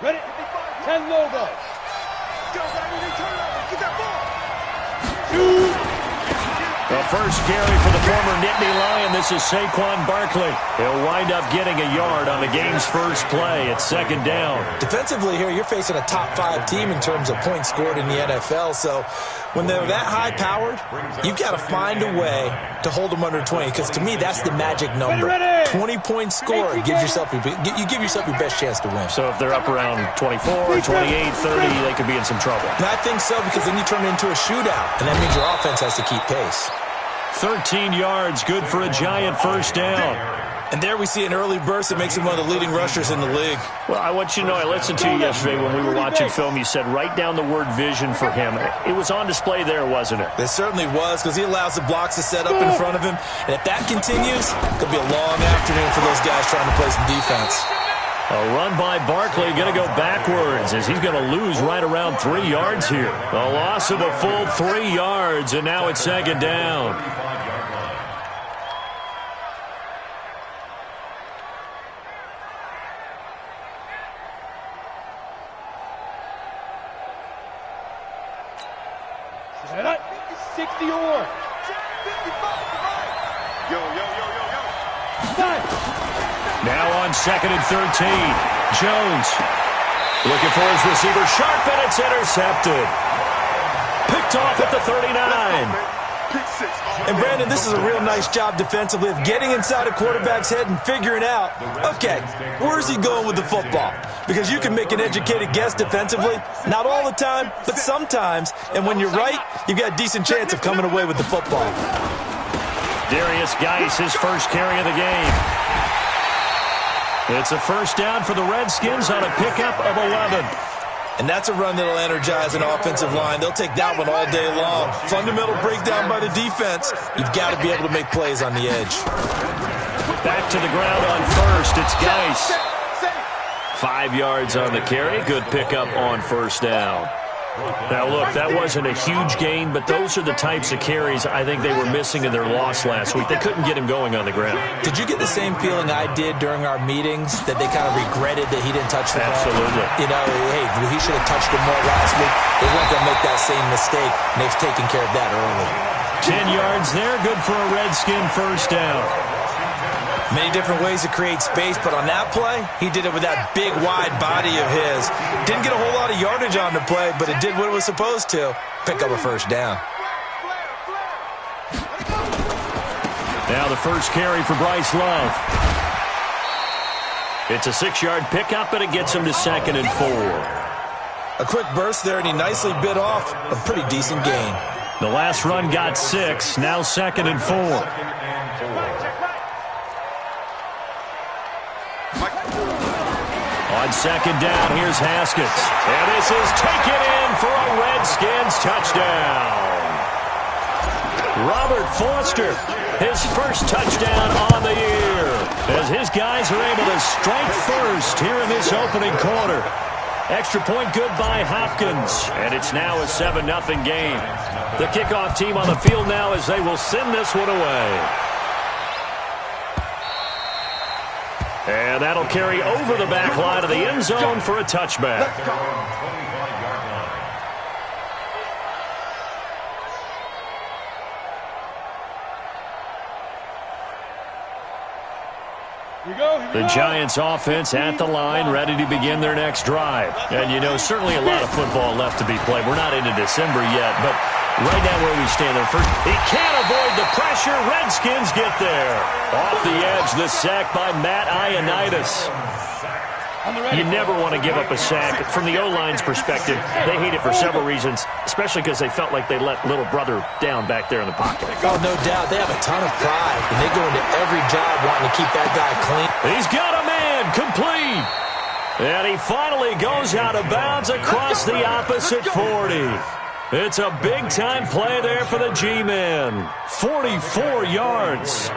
Ready? 10 logo. The first carry for the former Nittany Lion. This is Saquon Barkley. He'll wind up getting a yard on the game's first play. It's second down. Defensively here, you're facing a top-5 team in terms of points scored in the NFL. So when they're that high-powered, you've got to find a way to hold them under 20. Because to me, that's the magic number. 20 points scored. You give yourself your best chance to win. So if they're up around 24, 28, 30, they could be in some trouble. And I think so, because then you turn it into a shootout. And that means your offense has to keep pace. 13 yards, good for a giant first down. And there we see an early burst that makes him one of the leading rushers in the league. Well, I want you to know, I listened to you yesterday when we were watching film. You said write down the word vision for him. It was on display there, wasn't it? It certainly was, because he allows the blocks to set up in front of him. And if that continues, it could be a long afternoon for those guys trying to play some defense. A run by Barkley, going to go backwards as he's going to lose right around 3 yards here. A loss of a full 3 yards, and now it's second down. Now on second and 13. Jones looking for his receiver. Sharp, and it's intercepted. Picked off at the 39. And, Brandon, this is a real nice job defensively of getting inside a quarterback's head and figuring out, okay, where's he going with the football? Because you can make an educated guess defensively, not all the time, but sometimes. And when you're right, you've got a decent chance of coming away with the football. Darius Geis, his first carry of the game. It's a first down for the Redskins on a pickup of 11. And that's a run that'll energize an offensive line. They'll take that one all day long. Fundamental breakdown by the defense. You've got to be able to make plays on the edge. Back to the ground on first. It's Geis. 5 yards on the carry. Good pickup on first down. Now, look, that wasn't a huge gain, but those are the types of carries I think they were missing in their loss last week. They couldn't get him going on the ground. Did you get the same feeling I did during our meetings, that they kind of regretted that he didn't touch the ball? Absolutely. You know, hey, he should have touched him more last week. They weren't going to make that same mistake, and they've taken care of that early. 10 yards there, good for a Redskin first down. Many different ways to create space, but on that play, he did it with that big, wide body of his. Didn't get a whole lot of yardage on the play, but it did what it was supposed to. Pick up a first down. Now the first carry for Bryce Love. It's a 6-yard pickup, and it gets him to second and 4. A quick burst there, and he nicely bit off a pretty decent gain. The last run got 6, now second and 4. On second down, here's Haskins. And this is taken in for a Redskins touchdown. Robert Foster, his first touchdown on the year, as his guys are able to strike first here in this opening quarter. Extra point good by Hopkins, and it's now a 7-0 game. The kickoff team on the field now as they will send this one away. And that'll carry over the back line of the end zone for a touchback. The Giants offense at the line, ready to begin their next drive. And, you know, certainly a lot of football left to be played. We're not into December yet, but right now where we stand there first, he can't avoid the pressure. Redskins get there. Off the edge, the sack by Matt Ioannidis. You never want to give up a sack. From the O-line's perspective, they hate it for several reasons, especially because they felt like they let little brother down back there in the pocket. Oh, no doubt. They have a ton of pride, and they go into every job wanting to keep that guy clean. He's got a man, complete. And he finally goes out of bounds across the opposite 40. It's a big-time play there for the G-men. 44 yards.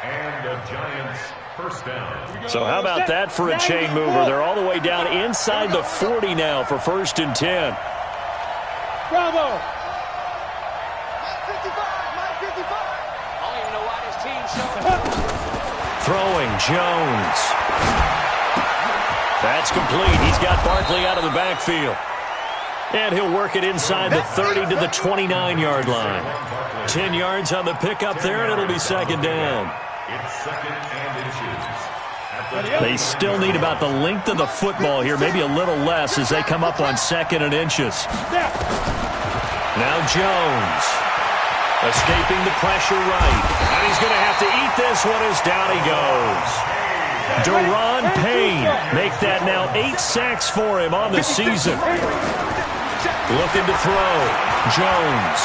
And the Giants first down. So how about that for a chain mover? They're all the way down inside the 40 now for first and 10. Bravo! Throwing Jones. That's complete. He's got Barkley out of the backfield. And he'll work it inside the 30 to the 29-yard line. 10 yards on the pickup there, and it'll be second down. It's second and inches. They still need about the length of the football here, maybe a little less as they come up on second and inches. Now Jones, escaping the pressure right. And he's going to have to eat this one as down he goes. Deron Payne, make that now 8 sacks for him on the season. Looking to throw. Jones.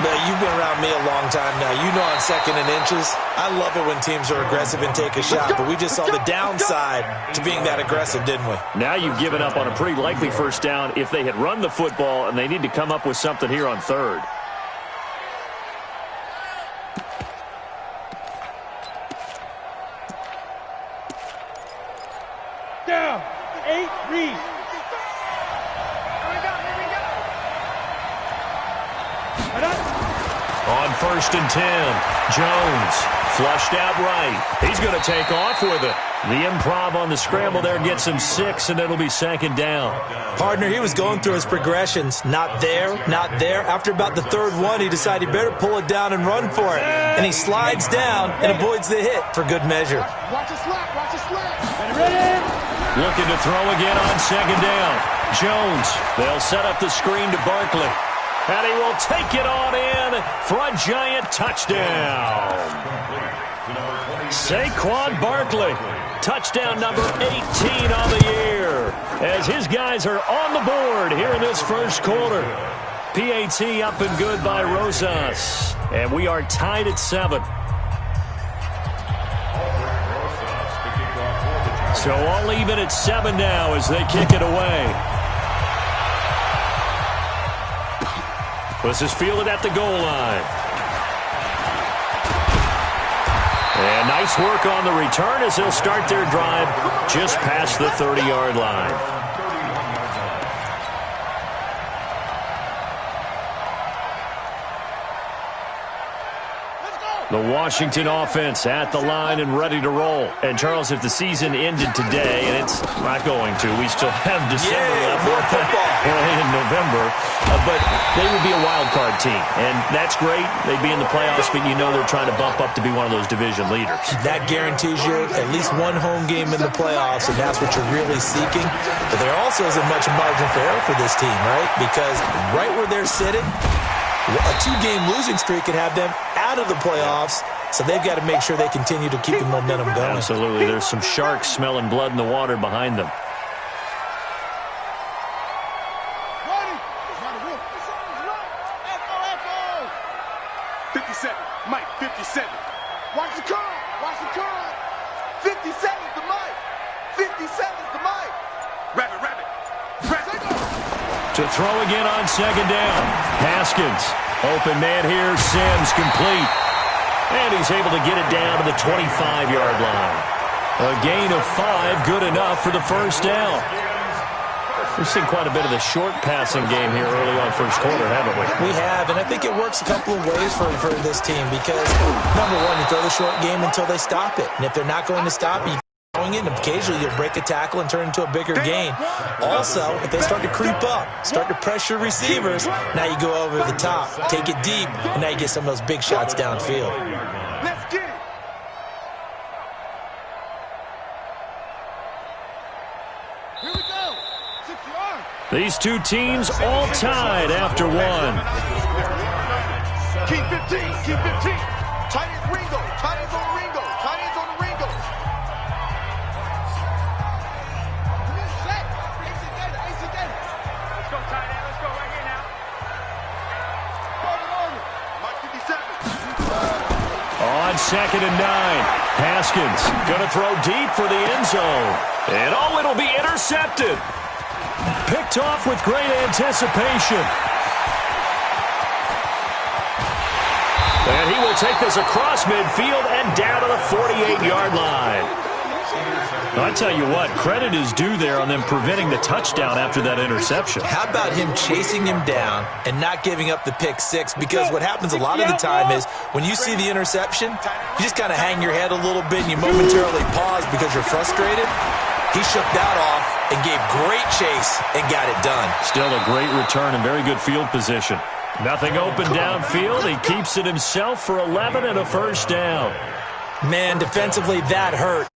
Now, you've been around me a long time now. You know on second and inches, I love it when teams are aggressive and take a shot, but we just saw the downside to being that aggressive, didn't we? Now you've given up on a pretty likely first down if they had run the football, and they need to come up with something here on third. Down. 8, read. On 1st and 10, Jones flushed out right. He's going to take off with it. The improv on the scramble there gets him 6, and it'll be second down. Partner, he was going through his progressions. Not there, not there. After about the third one, he decided he better pull it down and run for it. And he slides down and avoids the hit for good measure. Watch the slap. Watch the slap. Ready? Looking to throw again on second down. Jones, they'll set up the screen to Barkley. And he will take it on in for a giant touchdown. Saquon Barkley, touchdown number 18 on the year, as his guys are on the board here in this first quarter. PAT up and good by Rosas, and we are tied at 7. So all even at 7 now as they kick it away. This is fielded at the goal line. And nice work on the return as they'll start their drive just past the 30-yard line. The Washington offense at the line and ready to roll. And, Charles, if the season ended today, and it's not going to, we still have December left. More football. We're only in November. But they would be a wild card team. And that's great. They'd be in the playoffs, but you know they're trying to bump up to be one of those division leaders. That guarantees you at least one home game in the playoffs, and that's what you're really seeking. But there also isn't much margin for error for this team, right? Because right where they're sitting, a 2-game losing streak could have them out of the playoffs, so they've got to make sure they continue to keep the momentum going. Absolutely. There's some sharks smelling blood in the water behind them. Ready? 57. Mike, 57. Watch the curl. Watch the curl. 57 is the Mike. 57 is the Mike. Rabbit. To throw again on second down. Haskins. Open man here. Sims complete. And he's able to get it down to the 25-yard line. A gain of 5, good enough for the first down. We've seen quite a bit of the short passing game here early on first quarter, haven't we? We have, and I think it works a couple of ways for this team because, number one, you throw the short game until they stop it. And if they're not going to stop it, it, and occasionally you'll break a tackle and turn into a bigger gain. Also, if they start to creep up, start to pressure receivers, now you go over the top, take it deep, and now you get some of those big shots downfield. Let's get it. Here we go. 6 yards. These two teams all tied after one. Keep 15. Keep 15. Tight ends Ringo. Tight ends on Ringo. Tight ends on the Ringo. Let's go, tight end. Let's go right here now. Mike 57. On second and 9, Haskins going to throw deep for the end zone. And it'll be intercepted. Picked off with great anticipation. And he will take this across midfield and down to the 48-yard line. I tell you what, credit is due there on them preventing the touchdown after that interception. How about him chasing him down and not giving up the pick six? Because what happens a lot of the time is when you see the interception, you just kind of hang your head a little bit and you momentarily pause because you're frustrated. He shook that off and gave great chase and got it done. Still a great return and very good field position. Nothing open downfield. He keeps it himself for 11 and a first down. Man, defensively, that hurt.